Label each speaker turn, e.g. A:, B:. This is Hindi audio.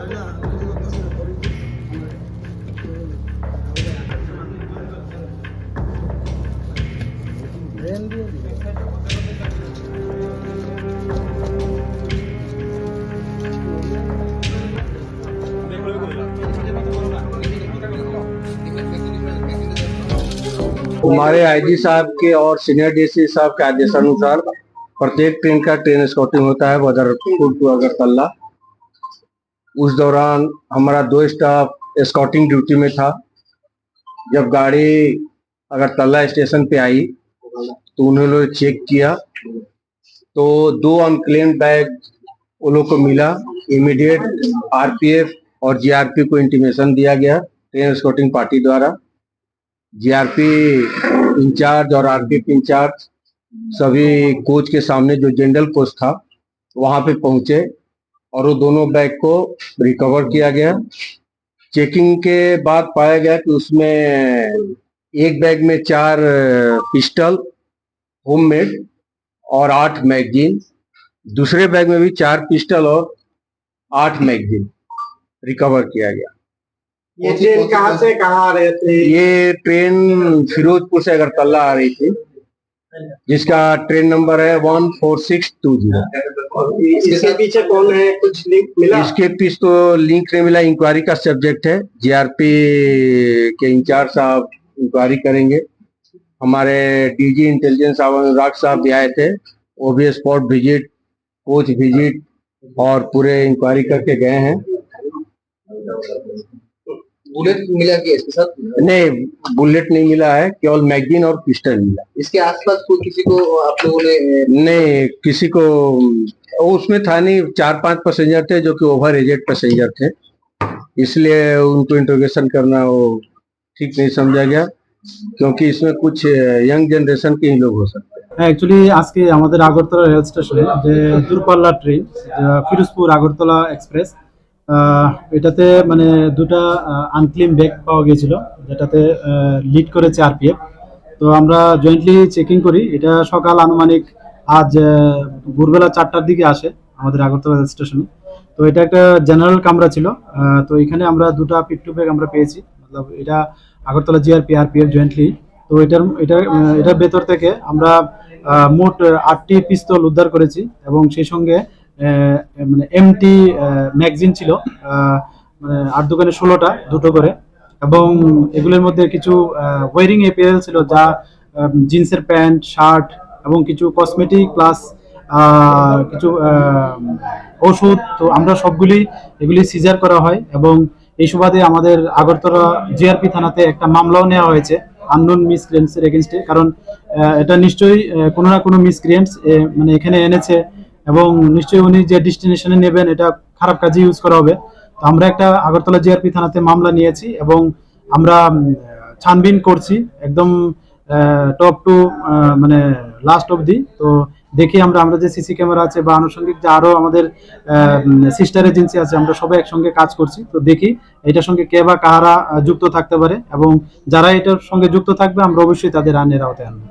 A: हमारे आईजी साहब के और सीनियर डीसी साहब के आदेशानुसार प्रत्येक ट्रेन का ट्रेन स्कॉटिंग होता है बदरपुर टू अगरतला। उस दौरान हमारा 2 स्टाफ स्कॉटिंग ड्यूटी में था। जब गाड़ी अगरतला स्टेशन पे आई तो उन्होंने चेक किया तो 2 अनक्लेम्ड बैग वो लोग को मिला। इमीडिएट आरपीएफ और जीआरपी को इंटीमेशन दिया गया ट्रेन स्कॉटिंग पार्टी द्वारा। जीआरपी इंचार्ज और आरपीएफ इंचार्ज सभी कोच के सामने जो जनरल कोच था वहां पे पहुंचे और वो दोनों बैग को रिकवर किया गया। चेकिंग के बाद पाया गया कि उसमें एक बैग में 4 पिस्टल होममेड और 8 मैगजीन, दूसरे बैग में भी 4 पिस्टल और 8 मैगजीन रिकवर किया गया।
B: ये ट्रेन कहाँ से कहाँ आ रहे थे?
A: ये ट्रेन फिरोजपुर से अगरतला आ रही थी जिसका ट्रेन नंबर है 14620।
B: इसके पीछे कौन है, कुछ लिंक मिला?
A: इसके पीछे तो लिंक नहीं मिला, इंक्वायरी का सब्जेक्ट है। जीआरपी के इंचार्ज साहब इंक्वायरी करेंगे। हमारे डीजी इंटेलिजेंस अनुराग साहब भी आए थे, वो भी स्पॉट विजिट, कोच विजिट और पूरे इंक्वायरी करके गए हैं।
B: बुलेट मिला क्या इसके साथ?
A: नहीं, बुलेट नहीं मिला है, केवल मैगजीन और पिस्टल मिला।
B: इसके आसपास कोई किसी को आप लोगों ने?
A: नहीं, किसी को उसमें था नहीं। 4-5 पैसेंजर थे जो कि ओवर एजेड पैसेंजर थे, इसलिए उनको इंट्रोगेशन करना वो ठीक नहीं समझा गया, क्योंकि इसमें कुछ यंग जनरेशन के ही लोग हो सकते हैं।
C: एक्चुअली आज के हमारे आगरतला रेल स्टेशने जो दूरपाल्ला ट्रेन फिरोजपुर आगरतला एक्सप्रेस এটাতে মানে দুটা আনক্লেম ব্যাগ পাওয়া গিয়েছিল যেটাতে লিড করেছে আরপিএফ। তো আমরা জয়েন্টলি চেকিং করি। এটা সকাল আনুমানিক আজ ভোরবেলা 4টার দিকে আসে আমাদের আগরতলা রেল স্টেশনে। তো এটা একটা জেনারেল কামরা ছিল। তো এখানে আমরা দুটা পিট্টু ব্যাগ আমরা পেয়েছি, মতলব এটা আগরতলা জিআরপি আরপিএফ জয়েন্টলি। তো এটার ভেতর থেকে আমরা মোট 8টি পিস্তল উদ্ধার করেছি এবং সেই সঙ্গে মানে এমটি ম্যাগজিন ছিল মানে 8 দোকানে 16টা, দুটো করে। এবং এগুলোর মধ্যে কিছু ওয়ারিং এপিএল ছিল, যা জিন্সের প্যান্ট, শার্ট এবং কিছু কসমেটিক প্লাস কিছু ওষুধ। তো আমরা এগুলি সিজার করা হয় এবং এই সুবাদে আমাদের আগরতলা জিআরপি থানাতে একটা মামলাও নেওয়া হয়েছে আননোন মিসক্রিয়েন্টসের এগেনস্টে। কারণ এটা নিশ্চয়ই কোনো না কোনো মিসক্রিয়েন্টস মানে এখানে এনেছে এবং নিশ্চয়ই উনি যে ডেস্টিনেশনে নেবেন এটা খারাপ কাজে ইউজ করা হবে। তো আমরা একটা আগরতলা জিআরপি থানাতে মামলা নিয়েছি এবং আমরা ছানবিন করছি একদম টপ টু মানে লাস্ট অবধি। তো দেখি আমরা যে সিসি ক্যামেরা আছে বা আনুষঙ্গিক যে আরো আমাদের সিস্টার এজেন্সি আছে, আমরা সবাই একসঙ্গে কাজ করছি। তো দেখি এটার সঙ্গে কে বা কারা যুক্ত থাকতে পারে এবং যারা এটার সঙ্গে যুক্ত থাকবে আমরা অবশ্যই তাদের আইনের আওতায় আনবো।